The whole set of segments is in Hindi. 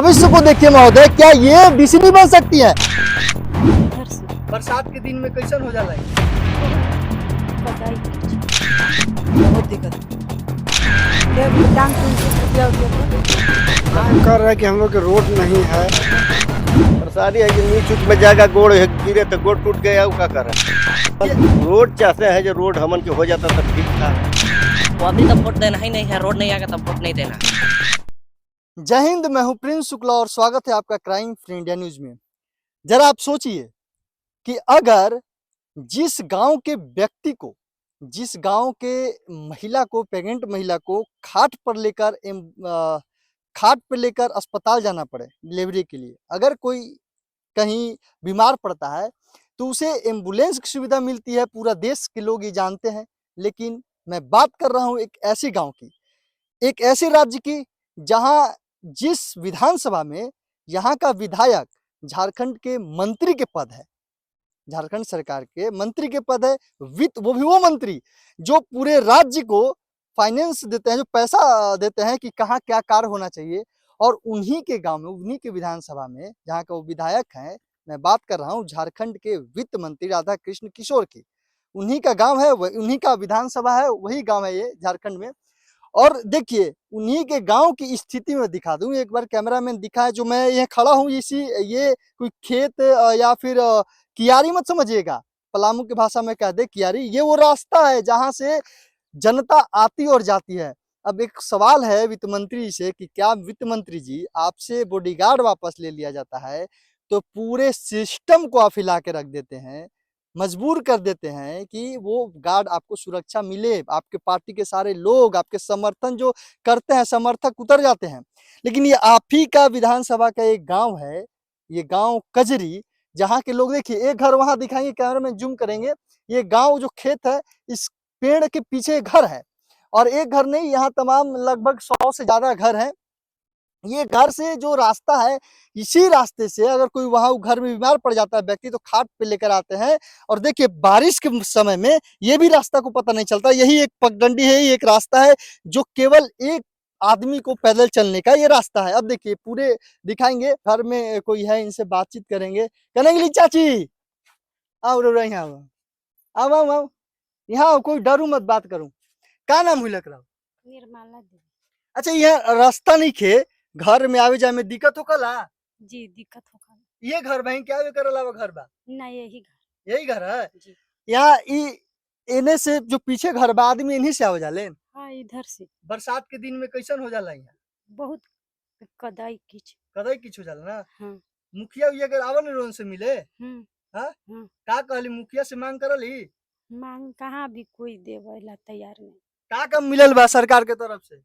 भविष्य को देखिए महोदय, क्या ये डीसीपी बन सकती है? बरसात के दिन में कैसन हो जाला? बहुत दिक्कत कर रहा है कि हम लोग के रोड नहीं है। परेशानी है कि नीच उच में जाएगा, गोड़ गिरे तो गोड़ टूट गया, वो क्या कर रहा है? रोड चाहते हैं जो रोड हमन के हो जाता तो ठीक था। वो अभी तो वोट देना ही नहीं है, रोड नहीं आएगा तो वोट नहीं देना। जय हिंद, मैं हूं प्रिंस शुक्ला और स्वागत है आपका क्राइम फ्री इंडिया न्यूज में। जरा आप सोचिए कि अगर जिस गांव के व्यक्ति को, जिस गांव के महिला को, प्रेग्नेंट महिला को खाट पर लेकर अस्पताल जाना पड़े डिलीवरी के लिए, अगर कोई कहीं बीमार पड़ता है तो उसे एम्बुलेंस की सुविधा मिलती है। पूरा देश के लोग ये जानते हैं। लेकिन मैं बात कर रहा हूं एक ऐसे गांव की, एक ऐसे राज्य की जहां जिस विधानसभा में यहाँ का विधायक झारखंड के मंत्री के पद है, झारखंड सरकार के मंत्री के पद है, वित्त, वो भी वो मंत्री जो पूरे राज्य को फाइनेंस देते हैं, जो पैसा देते हैं कि कहाँ क्या कार्य होना चाहिए। और उन्हीं के गांव में, उन्हीं के विधानसभा में जहाँ का वो विधायक है, मैं बात कर रहा हूँ झारखंड के वित्त मंत्री राधा कृष्ण किशोर की। उन्हीं का गांव है, उन्हीं का विधानसभा है, वही गांव है ये झारखंड में। और देखिए उन्हीं के गांव की स्थिति में दिखा दूं, एक बार कैमरामैन दिखाए। जो मैं यहाँ खड़ा हूँ, ये कोई खेत या फिर कियारी मत समझिएगा, पलामू की भाषा में कह दे कियारी। ये वो रास्ता है जहां से जनता आती और जाती है। अब एक सवाल है वित्त मंत्री जी से कि क्या वित्त मंत्री जी, आपसे बॉडीगार्ड वापस ले लिया जाता है तो पूरे सिस्टम को आप हिला के रख देते हैं, मजबूर कर देते हैं कि वो गार्ड आपको सुरक्षा मिले, आपके पार्टी के सारे लोग, आपके समर्थन जो करते हैं, समर्थक उतर जाते हैं। लेकिन ये आप ही का विधानसभा का एक गांव है, ये गांव कजरी, जहाँ के लोग, देखिए एक घर वहां दिखाएंगे, कैमरा में जूम करेंगे, ये गांव जो खेत है, इस पेड़ के पीछे घर है। और एक घर नहीं, यहाँ तमाम लगभग 100 से ज्यादा घर हैं। ये घर से जो रास्ता है, इसी रास्ते से अगर कोई वहां घर में बीमार पड़ जाता है व्यक्ति तो खाट पे लेकर आते हैं। और देखिए बारिश के समय में ये भी रास्ता को पता नहीं चलता, यही एक पगडंडी है, यही एक रास्ता है जो केवल एक आदमी को पैदल चलने का ये रास्ता है। अब देखिए पूरे दिखाएंगे, घर में कोई है, इनसे बातचीत करेंगे। करेंगे चाची, आओ रो यहाँ आओ आओ आओ, यहाँ आओ, कोई डरू मत, बात करूं। का नाम हुई लग रहा? निर्मला देवी। अच्छा, यहाँ रास्ता नहीं खे, घर में आवे जाए में दिक्कत हो कला? जी दिक्कत होगा। ये घर बहन क्या वे करला वो घर बा? ना यही घर। यही घर है जी। यहाँ। इन्हें से जो पीछे घर बा, आदमी इन्हीं से आवे जाले। हाँ इधर से बरसात के दिन में कैसन हो जाला यहाँ? बहुत कदाई कीच। कदई किछ हो जाला ना। हाँ। मुखिया उखिया के आवन रोन से मिले? हम्म। हाँ, हाँ। का कहली मुखिया से मांग करली? मांग कहाँ भी कोई देवेला तैयार नहीं। का कम मिलल बा सरकार के तरफ से?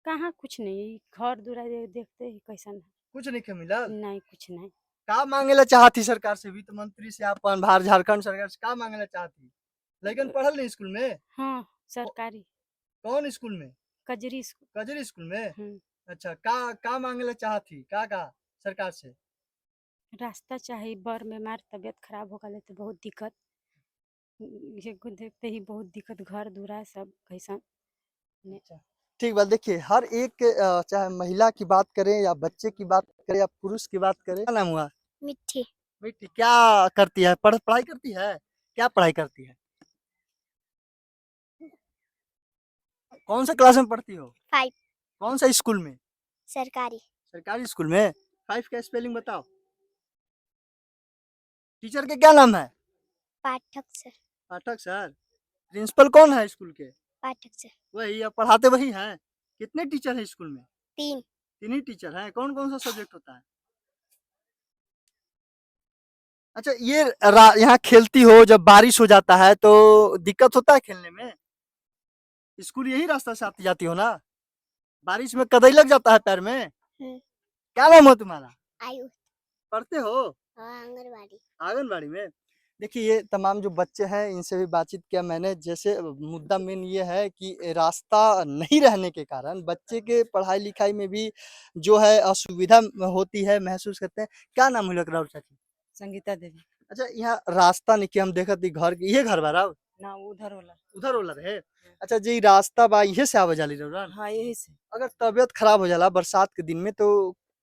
कहाँ कुछ नहीं, घर दूरा देखते ही कैसन है। कुछ नहीं के मिलल? नहीं कुछ नहीं। का मांगेला चाहती सरकार से, वित्त मंत्री से, अपन बाहर झारखंड सरकार से का मांगेला चाहती? लेकिन पढ़ल नहीं स्कूल में? हाँ सरकारी। कौन स्कूल में? कजरी स्कूल। कजरी स्कूल में। अच्छा, का मांगेला चाहती का सरकार से? रास्ता चाहिए, बर में मार तबियत खराब हो गए तो बहुत दिक्कत, ये को देखते ही बहुत दिक्कत, घर दूरा सब कैसन। अच्छा, ठीक बात। देखिए हर एक चाहे महिला की बात करें या बच्चे की बात करें या पुरुष की बात करें, क्या नाम हुआ? मिट्टी। बेटी क्या करती है? पढ़ाई करती है? क्या पढ़ाई करती है? कौन सा क्लास में पढ़ती हो? 5। कौन सा स्कूल में? सरकारी। सरकारी स्कूल में। 5 का स्पेलिंग बताओ। टीचर के क्या नाम है? पाठक सर। पाठक सर। प्रिंसिपल कौन है स्कूल के? पाठक सर। वही, अब पढ़ाते वही हैं। कितने टीचर है स्कूल में? 3। 3 ही टीचर हैं। कौन कौन सा सब्जेक्ट होता है? अच्छा, ये यहाँ खेलती हो, जब बारिश हो जाता है तो दिक्कत होता है खेलने में? स्कूल यही रास्ता से आती जाती हो ना? बारिश में कदई लग जाता है पैर में? क्या नाम है तुम्हारा? आयु। पढ़ते हो? आंगनबाड़ी। आंगनबाड़ी में। देखिए ये तमाम जो बच्चे हैं, इनसे भी बातचीत किया मैंने। जैसे मुद्दा मेन ये है कि रास्ता नहीं रहने के कारण बच्चे के पढ़ाई लिखाई में भी जो है असुविधा होती है, महसूस करते हैं। क्या नाम है लग रहा चाची? संगीता देवी। अच्छा, यहाँ रास्ता नहीं कि हम देखत थी घर, ये घर बा ना उधर वाला। उधर वाला रहे। अच्छा, जी रास्ता बा, इहे से आवे जाली रउरा? हाँ यही से। अगर तबियत खराब हो जाला बरसात के दिन में तो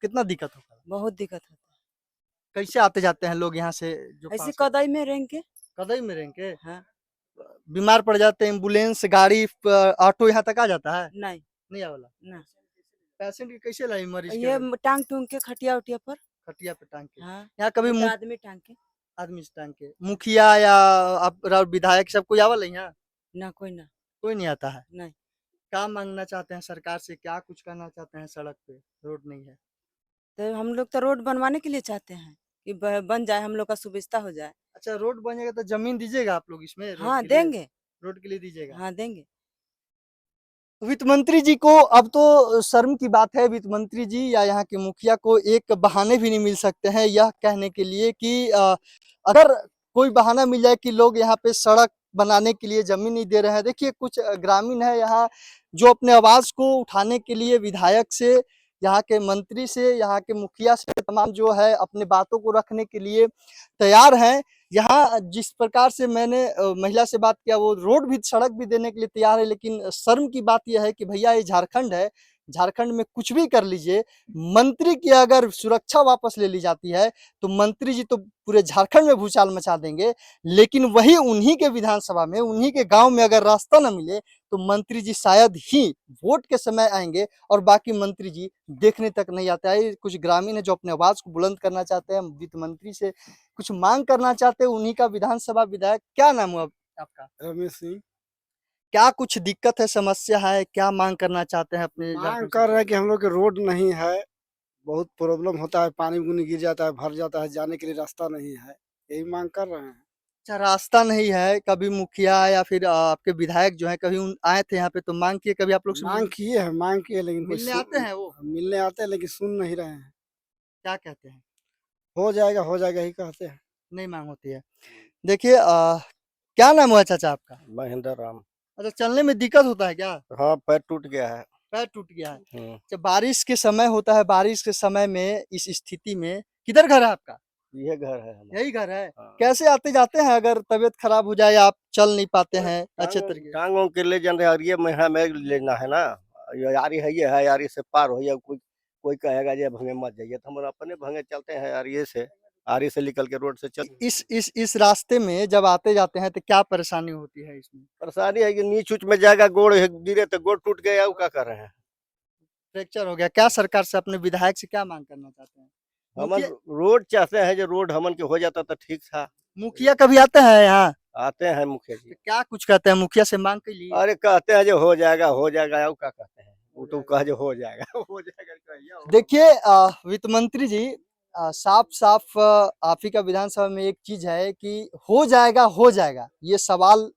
कितना दिक्कत होता है? बहुत दिक्कत होता कैसे आते जाते हैं लोग यहाँ से जो है। ऐसे पास है? कदाई में रहेंगे। कदई में रहेंगे? हाँ। बीमार पड़ जाते हैं, एम्बुलेंस गाड़ी ऑटो यहाँ तक आ जाता है? नहीं नहीं आवाला। ना, पेशेंट की कैसे लाई मरीज के ये भाई? टांग टूंग के खटिया उटिया पर। खटिया पे टांग के? हाँ, यहाँ कभी नहीं तो आदमी टांग के। आदमी से टांग के मुखिया या आप विधायक सब कोई आवल है यहाँ? ना कोई ना। कोई नहीं आता है? नहीं। क्या मांगना चाहते हैं सरकार से, क्या कुछ करना चाहते हैं? सड़क पे रोड नहीं है। तो हम लोग तो रोड बनवाने के लिए चाहते हैं कि बन जाए, हम लोग का सुविधा हो जाए। अच्छा, रोड बनेगा तो जमीन दीजिएगा आप लोग इसमें रोड हाँ के लिए? देंगे। रोड के लिए दीजिएगा? हाँ देंगे। वित्त मंत्री जी को अब तो शर्म की बात है, वित्त मंत्री जी या यहाँ के मुखिया को एक बहाने भी नहीं मिल सकते हैं यह कहने के लिए कि अगर कोई बहाना मिल जाए कि लोग यहाँ पे सड़क बनाने के लिए जमीन नहीं दे रहे हैं। देखिए कुछ ग्रामीण है यहाँ जो अपने आवाज को उठाने के लिए विधायक से, यहाँ के मंत्री से, यहाँ के मुखिया से तमाम जो है अपने बातों को रखने के लिए तैयार हैं। यहाँ जिस प्रकार से मैंने महिला से बात किया, वो रोड भी सड़क भी देने के लिए तैयार है, लेकिन शर्म की बात यह है कि भैया ये झारखंड है, झारखंड में कुछ भी कर लीजिए, मंत्री की अगर सुरक्षा वापस ले ली जाती है तो मंत्री जी तो पूरे झारखंड में भूचाल मचा देंगे, लेकिन वही उन्हीं के विधानसभा में, उन्हीं के गांव में अगर रास्ता न मिले तो मंत्री जी शायद ही वोट के समय आएंगे और बाकी मंत्री जी देखने तक नहीं आते हैं। कुछ ग्रामीण है जो अपने आवाज को बुलंद करना चाहते हैं, वित्त मंत्री से कुछ मांग करना चाहते हैं, उन्हीं का विधानसभा विधायक। क्या नाम हुआ आपका? रमेश सिंह। क्या कुछ दिक्कत है, समस्या है, क्या मांग करना चाहते हैं अपने मांग झारखंड कर से? रहे हैं कि हम लोग के रोड नहीं है, बहुत प्रॉब्लम होता है, पानी बुनी गिर जाता है, भर जाता है, जाने के लिए रास्ता नहीं है, यही मांग कर रहे हैं। अच्छा, रास्ता नहीं है, कभी मुखिया या फिर आपके विधायक जो है कभी आए थे यहाँ पे तो मांग किए कभी आप लोग से? मांग किए लेकिन कोई मिलने आते हैं वो? मिलने आते हैं लेकिन सुन नहीं रहे हैं। क्या कहते हैं? हो जाएगा ही कहते हैं। नहीं मांग होती है। देखिए क्या नाम हुआ चाचा आपका? महेंद्र राम। अच्छा, चलने में दिक्कत होता है क्या? हाँ, पैर टूट गया है। पैर टूट गया है? हम्म। जब बारिश के समय होता है, बारिश के समय में इस स्थिति में किधर घर है आपका? ये घर है हमारा। यही घर है? हाँ। कैसे आते जाते हैं अगर तबीयत खराब हो जाए, आप चल नहीं पाते हैं अच्छे तरीके? टांगों के ले जाने और ये महीना में लेना है ना, ये यारी है, ये है यारी से पार हो या कोई कोई कहेगा ये भंगे मत जाइए, तो हम अपने भंगे चलते हैं यारी से, आरी से निकल के रोड से चल। इस रास्ते में जब आते जाते हैं तो क्या परेशानी होती है इसमें? परेशानी है कि नीच उच में जाएगा, गोड़ गिरे तो गोड़ टूट गया, वो क्या कर रहे हैं? फ्रैक्चर हो गया। क्या सरकार से, अपने विधायक से क्या मांग करना चाहते हैं? हमन मुखिया रोड चाहते हैं, जो रोड हमन के हो जाता तो ठीक था। मुखिया कभी आते हैं यहाँ? आते हैं मुखिया तो जी। क्या कुछ कहते हैं मुखिया से मांग के लिए? अरे कहते हैं जो हो जाएगा, वो क्या कहते हैं, वो तो कह जो हो जाएगा हो जाएगा कहिया हो। देखिए वित्त मंत्री जी साफ साफ आप ही का विधानसभा में एक चीज है कि हो जाएगा, ये सवाल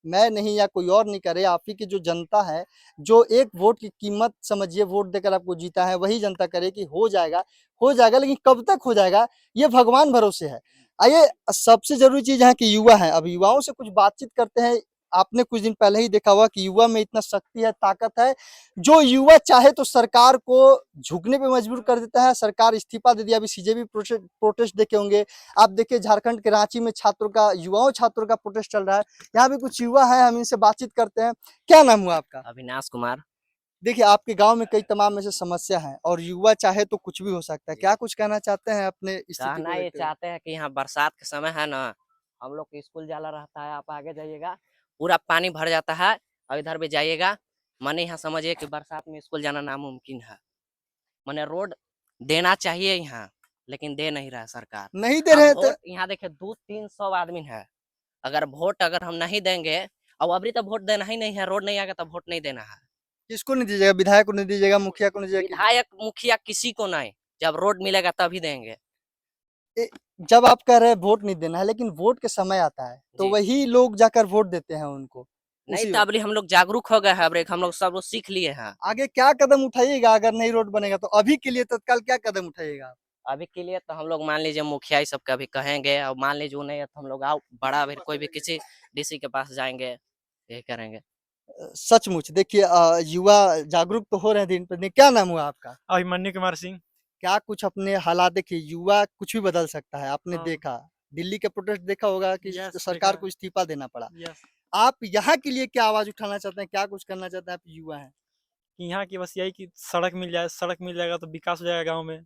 मैं नहीं या कोई और नहीं करे, आप ही की जो जनता है, जो एक वोट की कीमत समझिए, वोट देकर आपको जीता है, वही जनता करे कि हो जाएगा, लेकिन कब तक हो जाएगा ये भगवान भरोसे है। आइए, सबसे जरूरी चीज है कि युवा है, अब युवाओं से कुछ बातचीत करते हैं। आपने कुछ दिन पहले ही देखा हुआ कि युवा में इतना शक्ति है, ताकत है, जो युवा चाहे तो सरकार को झुकने पे मजबूर कर देता है। सरकार इस्तीफा दे दिया, अभी सीजेबी प्रोटेस्ट देखे होंगे आप, देखिए झारखंड के रांची में छात्रों का प्रोटेस्ट चल रहा है। यहाँ भी कुछ युवा है, हम इनसे बातचीत करते हैं। क्या नाम हुआ आपका? अविनाश कुमार। देखिए आपके गांव में कई तमाम ऐसे समस्या है और युवा चाहे तो कुछ भी हो सकता है, क्या कुछ कहना चाहते हैं अपने स्थिति को कहना ये लेकर? चाहते हैं कि यहाँ बरसात के समय है ना, हम लोग को स्कूल जाना रहता है, आप आगे जाइएगा पूरा पानी भर जाता है, और इधर भी जाइएगा, माने यहाँ समझिए कि बरसात में स्कूल जाना नामुमकिन है। माने रोड देना चाहिए यहाँ, लेकिन दे नहीं रहा है सरकार। नहीं दे रहे हैं तो वोट यहाँ देखिए 200-300 आदमी है, अगर हम नहीं देंगे, और अभी तो वोट देना ही नहीं है, रोड नहीं आएगा तो वोट नहीं देना है। किसको नहीं दीजिएगा? विधायक को नहीं दीजिएगा, मुखिया को नहीं दीजिएगा? विधायक मुखिया किसी को नहीं, जब रोड मिलेगा तभी देंगे। जब आप कह रहे हैं वोट नहीं देना है, लेकिन वोट के समय आता है तो जी। वही लोग जाकर वोट देते हैं उनको। नहीं उसी तो अभी हम लोग जागरूक हो गए हैं, अब हम लोग सब लोग सीख लिए हैं। आगे क्या कदम उठाइएगा अगर नहीं रोड बनेगा तो? अभी के लिए तत्काल क्या कदम उठाइएगा? अभी के लिए तो हम लोग मान लीजिए मुखिया ही सब कभी कहेंगे, और मान लीजिए वो नहीं है तो हम लोग आओ बड़ा फिर कोई भी किसी डीसी के पास जाएंगे, यही करेंगे। सचमुच देखिए युवा जागरूक तो हो रहे हैं दिन प्रतिदिन। क्या नाम हुआ आपका? अभिमन्यु कुमार सिंह। क्या कुछ अपने हालात देखिए, युवा कुछ भी बदल सकता है, आपने हाँ। देखा दिल्ली के प्रोटेस्ट देखा होगा कि यस, सरकार देखा। को इस्तीफा देना पड़ा। यस। आप यहाँ के लिए क्या आवाज उठाना चाहते हैं, क्या कुछ करना चाहते हैं? आप युवा हैं। कि यहाँ की बस यही कि सड़क मिल जाए, सड़क मिल जाएगा तो विकास हो जाएगा गाँव में।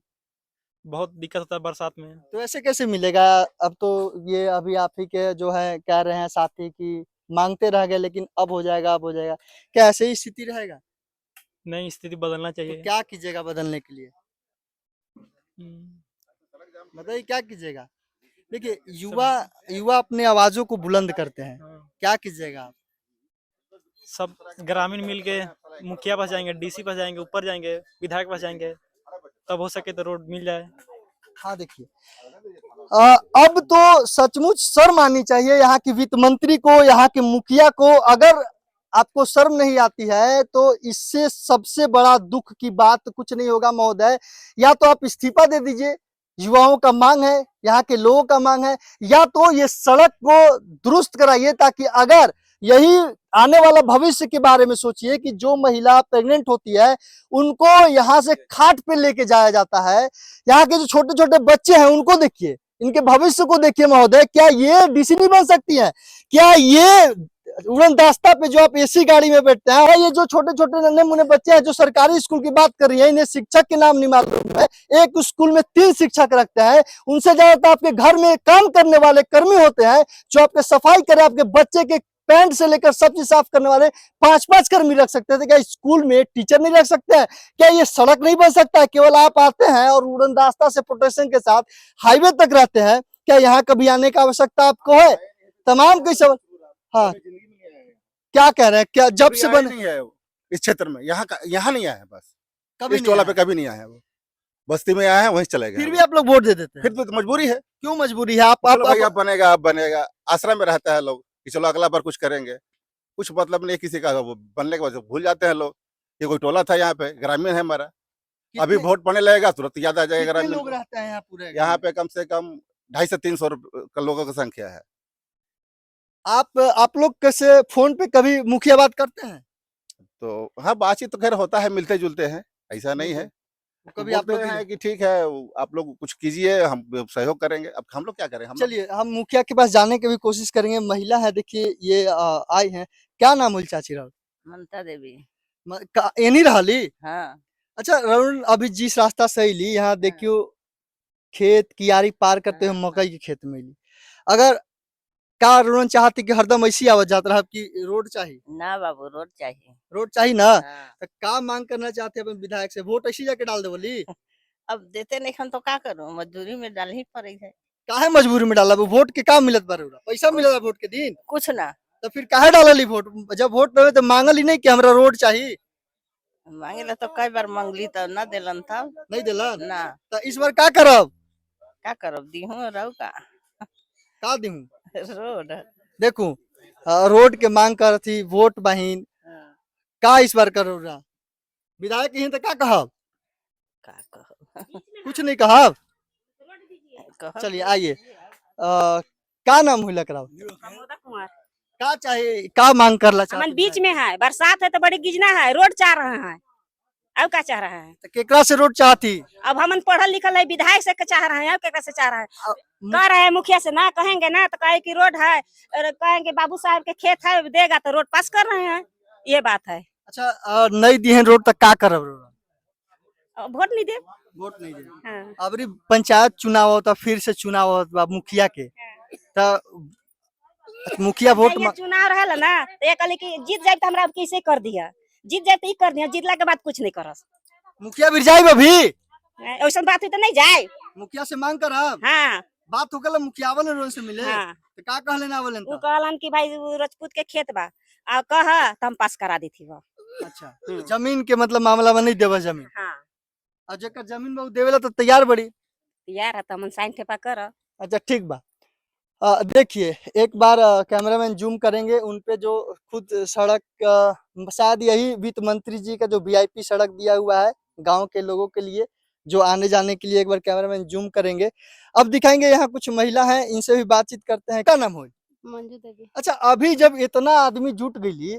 बहुत दिक्कत होता है बरसात में। तो ऐसे कैसे मिलेगा? अब तो ये अभी आप ही के जो है कह रहे हैं साथी कि मांगते रह गए लेकिन अब हो जाएगा, अब हो जाएगा। क्या ऐसे ही स्थिति रहेगा? नहीं, स्थिति बदलना तो चाहिए। क्या कीजिएगा बदलने के लिए? हम्म, बताइए क्या कीजिएगा? देखिए युवा युवा अपने आवाज़ों को बुलंद करते हैं। हाँ। क्या कीजिएगा आप? सब ग्रामीण मिल के मुखिया पास जाएंगे, डीसी पास जाएंगे, ऊपर जाएंगे, विधायक पास जाएंगे, तब हो सके तो रोड मिल जाए। हाँ देखिए अब तो सचमुच शर्म आनी चाहिए यहाँ की वित्त मंत्री को, यहाँ के मुखिया को। अगर आपको शर्म नहीं आती है तो इससे सबसे बड़ा दुख की बात कुछ नहीं होगा महोदय। या तो आप इस्तीफा दे दीजिए, युवाओं का मांग है, यहाँ के लोगों का मांग है, या तो ये सड़क को दुरुस्त कराइए ताकि अगर यही आने वाला भविष्य के बारे में सोचिए कि जो महिला प्रेग्नेंट होती है उनको यहाँ से खाट पे लेके जाया जाता है। यहाँ के जो छोटे छोटे बच्चे हैं उनको देखिए, इनके भविष्य को देखिए महोदय। क्या ये डीसी नहीं बन सकती है? क्या ये उड़नदस्ता पे जो आप एसी गाड़ी में बैठते हैं, ये जो छोटे छोटे नन्हे मुन्ने बच्चे हैं जो सरकारी स्कूल की बात कर रही है, इन्हें शिक्षक के नाम नहीं मालूम है। एक स्कूल में 3 शिक्षक रखते हैं, उनसे ज्यादा तो आपके घर में काम करने वाले कर्मी होते हैं जो आपके सफाई करे, आपके बच्चे के पैंट से लेकर सब चीज साफ करने वाले 5-5 कर्मी रख सकते थे। क्या स्कूल में टीचर नहीं रख सकते हैं? क्या ये सड़क नहीं बन सकता है? केवल आप आते हैं और उड़नदस्ता से प्रोटेक्शन के साथ हाईवे तक रहते हैं, क्या यहाँ कभी आने की आवश्यकता आपको है? तमाम कोई सवाल। हाँ क्या कह रहे हैं? क्या जब से बने नहीं है वो इस क्षेत्र में, यहाँ नहीं आया है, बस कभी इस नहीं टोला आया? पे कभी नहीं आया है। वो बस्ती में आया है, वहीं चले गए फिर हैं भी वो। आप लोग वोट दे देते हैं? फिर तो मजबूरी है। क्यों मजबूरी है? चलो भाई अब बनेगा, अब बनेगा। आश्रम में रहता है लोग कि चलो अगला बार कुछ करेंगे, कुछ मतलब नहीं किसी का। वो बनने के बाद भूल जाते हैं लोग। ये कोई टोला था यहाँ पे, ग्रामीण है हमारा। अभी कितने- वोट पड़ने लगेगा तुरंत याद आ जाएगा कितने ग्रामीण लोग को। रहते हैं यहाँ पूरे? यहाँ पे कम से कम 250 से 300 लोगों की संख्या है। आप लोग कैसे फोन पे कभी मुखिया बात करते हैं? तो हाँ, बातचीत तो खैर होता है, मिलते जुलते हैं, ऐसा नहीं है। कभी आप बोलते लोग हैं कि ठीक है, आप लोग कुछ कीजिए, हम सहयोग करेंगे। अब हम लोग क्या करें? हम लोग चलिए हम मुखिया के पास जाने की भी कोशिश करेंगे। महिला है देखिए, ये आई हैं। क्या नाम हुई चाची राव? ममता देवी। एनी रहली? हाँ। अच्छा राहुल, अभी जिस रास्ता से अली यहाँ देखियो खेत कियारी पार करते हुए मकई के खेत में अली। अगर का रोन चाहती कि हरदम ऐसी आवत जात रहा कि रोड चाहिए? ना बाबू, रोड चाहिए। रोड चाहिए ना? हाँ। तो का मांग करना चाहते हैं अपन विधायक से? वोट ऐसी जाके डाल दे बोली? अब देते नहीं खन तो का करूं, मजदूरी में डाल ही पड़ी है। काहे मजबूरी में डाला? वोट के का मिलत बारे? पैसा मिलेला वोट के दिन? कुछ ना तो फिर काहे डालली वोट? जब वोट रहे तो मांगल ही नहीं कि हमरा रोड चाहिए? मांगे तो कई बार मांगली तो ना दिलन था। नहीं दिलन? ना तो इस बार का करब? का करब, दीहू रहू का दूं? रोड। देखू रोड के मांग कर थी वोट बहिन हाँ, का इस बार करो रहा विधायक ही तो का कहब? का कहब कुछ नहीं कहब। कहब। चलिए आइए का नाम हुई लकड़ा? प्रमोदा कुमार। का चाहिए, का मांग करला चाहते हमन बीच में है, बरसात है तो बड़ी गिजना है, रोड चाह रहे हैं। अब क्या चाह रहा है? तो केकरा से रोड चाहती? अब हमन पढ़ल लिखल है, विधायक से चाह रहे हैं, अब केकरा से चाह रहे हैं? कह रहे हैं मुखिया से, ना कहेंगे ना तो कहे कि रोड है, और कहेंगे बाबू साहब के खेत है देगा तो रोड पास कर रहे हैं, ये बात है। अच्छा नहीं दिए रोड तक का करब? वोट नहीं दे। वोट नहीं दे। हाँ। अबरी पंचायत चुनाव होता, फिर से चुनाव होता मुखिया के, तो मुखिया वोट ये चुनाव रहला ना तो ये कहले कि जीत जाए तो हमरा अब कैसे कर दिया, जीत जाए तो ई कर दिया, जीतला के बाद कुछ नहीं करस। मुखिया भी जाए अभी ऐसा बात हुई तो नहीं जाए। मुखिया से मांग करब। हाँ बात होकल मुखिया वाले रोज से मिले। हाँ। तो का कहले ना बोले? वो कहलन कि भाई वो राजपूत के खेत बा, आ कह तो हम पास करा दी थी वो। अच्छा जमीन के मतलब मामला में नहीं देवा जमीन? हाँ और जेकर जमीन बा उ देवेला तो तैयार बड़ी। यार है तो हम साइन ठेपा कर। अच्छा ठीक बा। देखिए एक बार कैमरामैन जूम करेंगे उन पे जो खुद सड़क शायद यही वित्त मंत्री जी का जो वीआईपी सड़क दिया हुआ है गांव के लोगों के लिए, जो आने जाने के लिए। एक बार कैमरामैन जूम करेंगे, अब दिखाएंगे यहाँ कुछ महिला हैं, इनसे भी बातचीत करते हैं। क्या नाम हो? मंजू देवी। अच्छा अभी जब इतना आदमी जुट गई,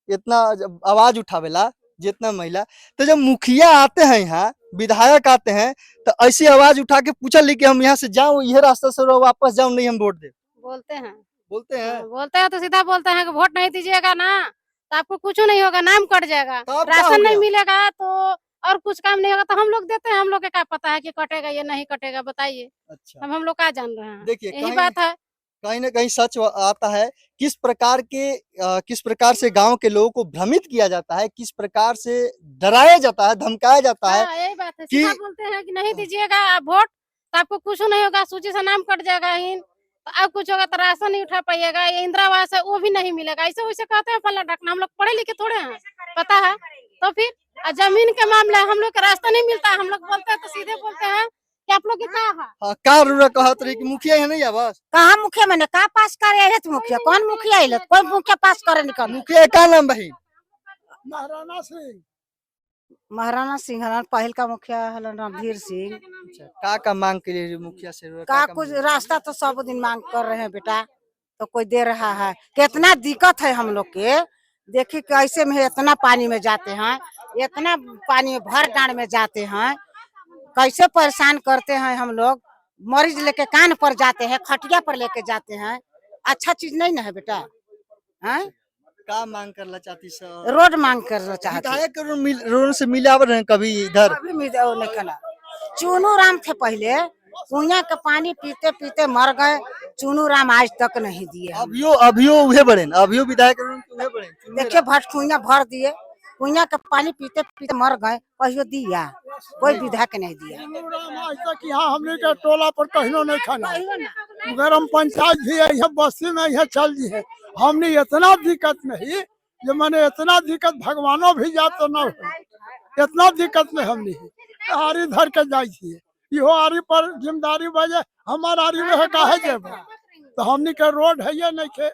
इतना जब आवाज उठावेला जितना महिला, तो जब मुखिया आते हैं यहाँ, विधायक आते हैं, तो ऐसी आवाज उठा के पूछा ली कि हम यहाँ से जाऊं, यह रास्ता से वापस जाऊं, नहीं हम वोट दे? बोलते हैं। बोलते हैं? बोलते हैं तो सीधा बोलते हैं कि वोट नहीं दीजिएगा ना तो आपको कुछ नहीं होगा, नाम कट जाएगा। तो अब क्या हो राशन नहीं गया? मिलेगा तो और कुछ काम नहीं होगा तो हम लोग देते हैं। हम लोग को क्या पता है कि कटेगा या नहीं कटेगा, बताइए। अच्छा हम लोग क्या जान रहे हैं, देखिए यही बात है। कहीं न कहीं सच आता है। किस प्रकार से गाँव के लोगों को भ्रमित किया जाता है, किस प्रकार से डराया जाता है, धमकाया जाता है हाँ, यही बात है। कि सीधा बोलते हैं कि नहीं दीजिएगा आप वोट तो आपको कुछ नहीं होगा, सूची से नाम कट जाएगा ही। तो अब कुछ होगा तो राशन नहीं उठा पाइएगा, ये इंदिरा आवास है वो भी नहीं मिलेगा, ऐसे वैसे कहते हैं फला ढकना। हम लोग पढ़े लिखे थोड़े हैं, पता है। तो फिर जमीन के मामले हम लोग का रास्ता नहीं मिलता, हम लोग बोलते हैं तो सीधे बोलते हैं कि आप लोग की क्या है। हाँ, का रुरा कहत रही कि मुखिया है नहीं है बस। कहाँ मुखिया मैंने कहा पास करे है मुखिया, कौन मुखिया है कोई मुखिया पास करे निकल। मुखिया का नाम बहिन? महाराणा सिंह हलन पहल का मुखिया हलन रणधीर सिंह। का मांग के लिए मुखिया से रुआ का कुछ रास्ता तो सब दिन मांग कर रहे हैं बेटा, तो कोई दे रहा है। कितना दिक्कत है हम लोग के, देखिए कैसे में इतना पानी में जाते हैं, इतना पानी में भर डांड में जाते हैं, कैसे परेशान करते हैं हम लोग। मरीज लेके कान पर जाते हैं, खटिया पर लेके जाते हैं, अच्छा चीज नहीं ना है बेटा। हैं का मांग करना चाहती सर? रोड मांग करना चाहते हैं। विधायक रोड से मिलावर हैं कभी इधर? अभी नहीं कला। चुनू राम थे पहले, कुइया का पानी पीते पीते मर गए, चुनू राम आज तक नहीं दिए। अभियो उहे बड़े अभियो विधायक रोड के उहे बड़े। देखिए भटकुइया भर दिए, कुइया का पानी पीते पीते मर गए, कहियो दिया कोई विधायक नहीं दिया। आज तक यहाँ हमने के टोला पर कहिनो नहीं खाना, गरम पंचायत भी है यहाँ बस्ती में यहाँ चल दी है। हमने इतना दिक्कत नहीं, जो मैंने इतना दिक्कत भगवानों भी जा तो न हो, इतना दिक्कत में हमने आरी धर के जाइए। इहो आरी पर जिम्मेदारी बजे हमारा आरी में काहे जेब, तो हमने के रोड है ये नहीं के,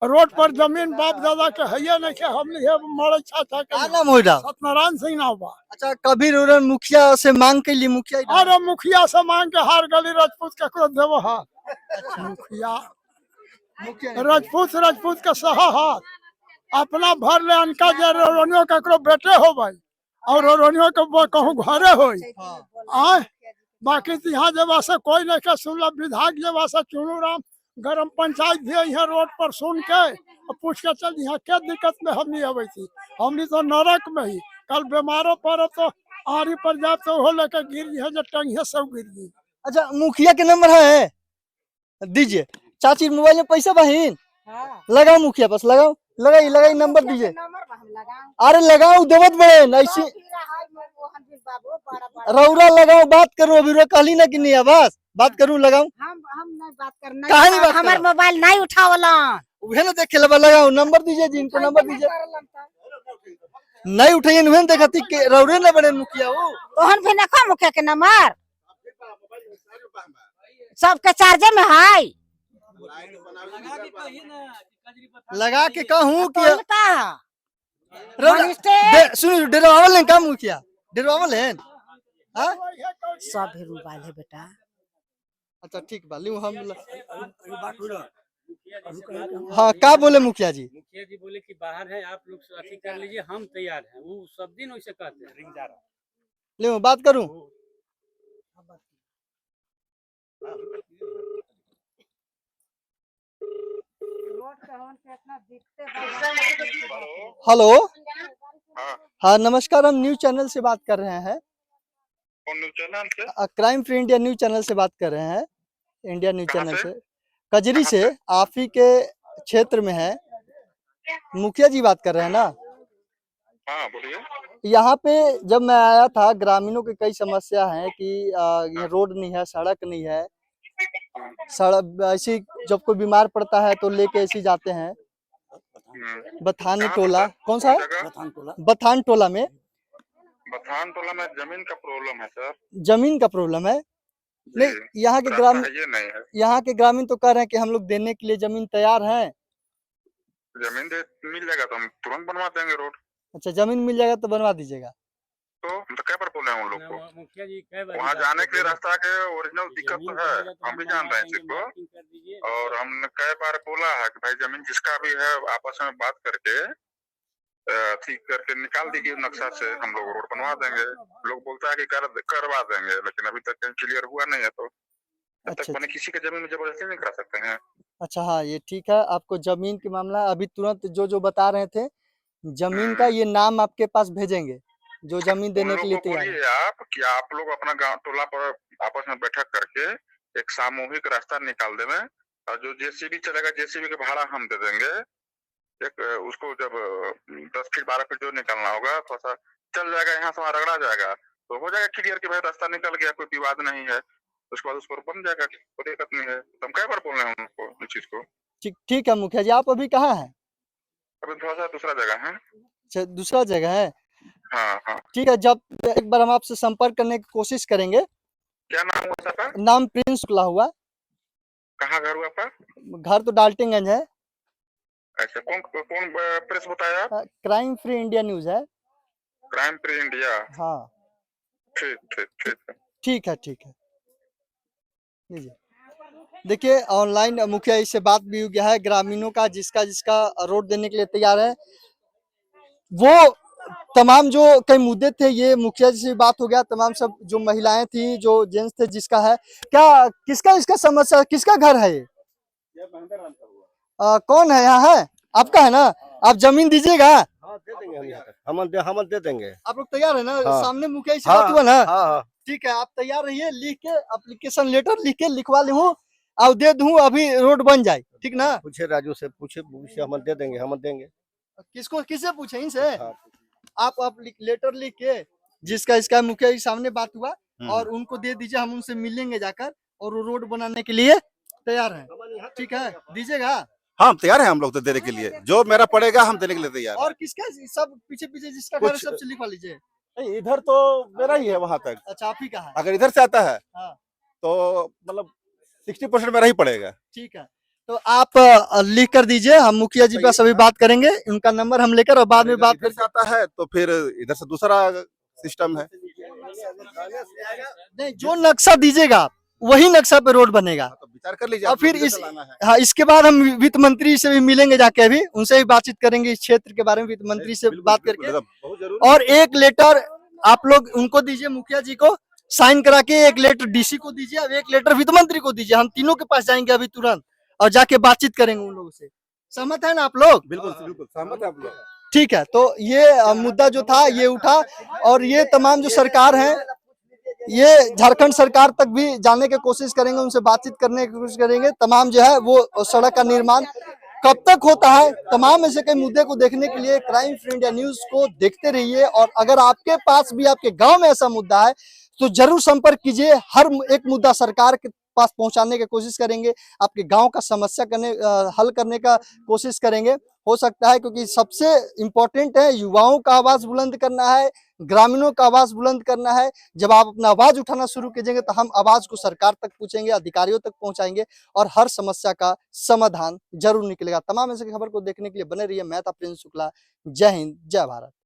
रोड पर जमीन बाप दादा के है ये नहीं के, हमने ये मरे छाछा का के नाम होइला? सत्यनारायण सिंह नाम बा। अच्छा कभी रोड मुखिया से मांग के लिए मुखिया इधर? अरे मुखिया से मांग के हार गली राजपूत ककरो देवो हा। मुखिया राजपूत के सहा हाथ अपना भर ले अनका जे रोनियो ककरो बेटे हो भाई, और रोनियो के कहूँ घरे हो आए। बाकी तो यहाँ जब से कोई नहीं के सुनला, विधायक जब से चुनू राम गरम पंचायत भी यहाँ रोड पर सुन के पूछ के चल यहाँ क्या दिक्कत में हमनी अबे थी। हमनी तो नरक में ही, कल बीमारों पर तो आरी पर जाए तो हो लेके गिर है जो टंगिया सब गिर गई। अच्छा मुखिया के नंबर है दीजिए। चाची मोबाइल में पैसा बहिन लगाओ, मुखिया पास लगाओ, लगाई नंबर दीजिए। अरे लगाओ देवत बहन ऐसे रौरा लगाओ, बात करो। अभी रो कहली ना कि नहीं आवाज बात करूं, लगाओ। हम नहीं बात करना, काहे नहीं बात हमारे करब? मोबाइल नहीं उठावला। उहे ना देखे लबा, लगाओ नंबर दीजिए, जिनको नंबर दीजिए। नहीं उठाइए उहे देखती के रौरे ना बने मुखिया वो। तोहन भी नखा मुखिया के नंबर सबके चार्जे में है। लगा के कहूं कि मनिस्टर सुन डरवावल है का मुखिया, डरवावल है। हां सब भी मोबाइल है बेटा। अच्छा ठीक बा लियो हम। हाँ का बोले मुखिया जी? मुखिया जी बोले कि बाहर है आप लोग अथी कर लीजिए, हम तैयार हैं। वो सब दिन वैसे कहते हैं रिंग जा रहा। ले बात करूं। हेलो हाँ नमस्कार, हम न्यूज चैनल से बात कर रहे हैं। कौन न्यूज चैनल से? Crime free India news channel से बात कर रहे हैं। इंडिया न्यूज चैनल से कजरी से आप ही के क्षेत्र में है। मुखिया जी बात कर रहे हैं ना? हाँ बोलिए। यहाँ पे जब मैं आया था, ग्रामीणों की कई समस्या है कि ये रोड नहीं है, सड़क नहीं है। सड़क ऐसी जब कोई बीमार पड़ता है तो लेके ऐसे जाते हैं। बथान टोला कौन सा है? बथान टोला में। बथान टोला में जमीन का प्रॉब्लम है सर। जमीन का प्रॉब्लम है? नहीं यहाँ के ग्रामीण, ये नहीं है। यहाँ के ग्रामीण तो कह रहे हैं कि हम लोग देने के लिए जमीन तैयार है। जमीन मिल जाएगा तो हम तुरंत बनवा देंगे रोड। अच्छा जमीन मिल जाएगा तो बनवा दीजिएगा। तो हम तो क्या पर बोले हैं उन लोग को, मुखिया जी वहाँ जाने के लिए रास्ता के ओरिजिनल दिक्कत तो है, हम भी जान रहे हैं इसी को। और हमने कई बार बोला है कि भाई जमीन जिसका भी है आपस में बात करके ठीक करके निकाल दीजिए नक्शा से, हम लोग रोड बनवा देंगे। लोग बोलता है कि करवा देंगे, लेकिन अभी तक क्लियर हुआ नहीं है। तो तब तक मैंने किसी के जमीन में जबरदस्ती नहीं करा सकते हैं। अच्छा हाँ, ये ठीक है। आपको जमीन के मामला अभी तुरंत जो बता रहे थे, जमीन का ये नाम आपके पास भेजेंगे, जो जमीन उन देने के लोग लिए को तैयार है। बोलिए आप कि आप लोग अपना गांव टोला पर आपस में बैठक करके एक सामूहिक रास्ता निकाल देवे, और जो जेसीबी चलेगा जेसीबी का भाड़ा हम दे देंगे। एक उसको जब 10 फीट 12 फीट जो निकालना होगा थोड़ा सा चल जाएगा, यहाँ से वहाँ रगड़ा जाएगा तो हो जाएगा क्लियर कि भाई रास्ता निकल गया, कोई विवाद नहीं है। उसके बाद उसको बन जाएगा, कोई दिक्कत नहीं है। तो हम कई बार बोल रहे हैं उनको इस चीज को। ठीक ठीक है मुखिया जी, आप अभी कहाँ हैं? अभी थोड़ा सा दूसरा जगह है। अच्छा, दूसरा जगह है। हाँ हाँ। ठीक है, जब एक बार हम आपसे संपर्क करने की कोशिश करेंगे। क्या नाम हुआ सबका? नाम प्रिंस शुक्ला हुआ। कहाँ घर हुआ आपका? घर तो डाल्टनगंज है। अच्छा, कौन कौन प्रेस बताया आप? क्राइम फ्री इंडिया न्यूज है। Crime free India. हाँ ठीक ठीक ठीक है। ठीक है, ठीक है। लीजिए, देखिए ऑनलाइन मुखिया जी से बात भी हो गया है। ग्रामीणों का जिसका जिसका रोड देने के लिए तैयार है, वो तमाम जो कई मुद्दे थे, ये मुखिया जी से बात हो गया। तमाम सब जो महिलाएं थी, जो जेंट्स थे, जिसका है क्या, किसका इसका समस्या, किसका घर है ये? कौन है यहाँ है? आपका है ना? आप जमीन दीजिएगा? हाँ दे देंगे हम यहाँ तक। हम दे देंगे। आप लोग तैयार है ना? हाँ। सामने मुखिया जी से हाँ, बात हुआ ना? हाँ हाँ। ठीक है, आप तैयार रहिए। लिख के एप्लीकेशन लेटर लिख के लिखवा लूँ और दे दूं, अभी रोड बन जाए। ठीक ना? पूछे राजू से, पूछे हम दे देंगे, हम देंगे। किसको, किससे पूछे? इनसे? हाँ। आप लेटर लिख के जिसका इसका मुखिया जी सामने बात हुआ और उनको दे दीजिए। हम उनसे मिलेंगे जाकर और वो रोड बनाने के लिए तैयार हैं। ठीक है, दीजिएगा? हाँ तैयार है हम लोग तो देने के लिए, जो मेरा पड़ेगा हम देने के लिए तैयार। और किसका सब पीछे पीछे जिसका घर है सबसे लिखवा लीजिए। नहीं, इधर तो मेरा ही है वहां तक। अच्छा, आप ही का है? अगर इधर से आता है हाँ। तो मतलब 60% मेरा ही पड़ेगा। ठीक है, तो आप लिख कर दीजिए। हम मुखिया जी का सभी बात करेंगे, उनका नंबर हम लेकर और बाद में बात इधर से आता है तो फिर इधर से दूसरा सिस्टम है। नहीं, जो नक्शा दीजिएगा आप वही नक्शा पे रोड बनेगा। तो विचार कर लीजिए। और आप फिर लोग इस इधर से लाना है। हाँ, इसके बाद हम वित्त मंत्री से भी मिलेंगे जाके, अभी उनसे भी बातचीत करेंगे इस क्षेत्र के बारे में, वित्त मंत्री से बिल्कुल, बात बिल्कुल, करके। बहुत जरूरी और एक लेटर आप लोग उनको दीजिए, मुखिया जी को साइन करा के। एक लेटर डीसी को दीजिए और एक लेटर वित्त मंत्री को दीजिए। हम तीनों के पास जाएंगे अभी तुरंत और जाके बातचीत करेंगे उन लोगों से। सहमत है ना आप लोग? बिल्कुल बिल्कुल सहमत है आप लोग। ठीक है, तो ये मुद्दा जो था ये उठा और ये तमाम जो सरकार है, ये झारखंड सरकार तक भी जाने की कोशिश करेंगे, उनसे बातचीत करने की कोशिश करेंगे। तमाम जो है वो सड़क का निर्माण कब तक होता है, तमाम ऐसे कई मुद्दे को देखने के लिए क्राइम फ्री इंडिया न्यूज को देखते रहिए। और अगर आपके पास भी आपके गांव में ऐसा मुद्दा है तो जरूर संपर्क कीजिए। हर एक मुद्दा सरकार के पास पहुंचाने की कोशिश करेंगे, आपके गांव का समस्या हल करने का कोशिश करेंगे। हो सकता है, क्योंकि सबसे इम्पोर्टेंट है युवाओं का आवाज बुलंद करना है, ग्रामीणों का आवाज बुलंद करना है। जब आप अपना आवाज उठाना शुरू कीजिएंगे तो हम आवाज को सरकार तक पहुंचेंगे, अधिकारियों तक पहुंचाएंगे और हर समस्या का समाधान जरूर निकलेगा। तमाम ऐसी खबर को देखने के लिए बने रहिए। मैं था प्रिंस शुक्ला। जय हिंद, जय भारत।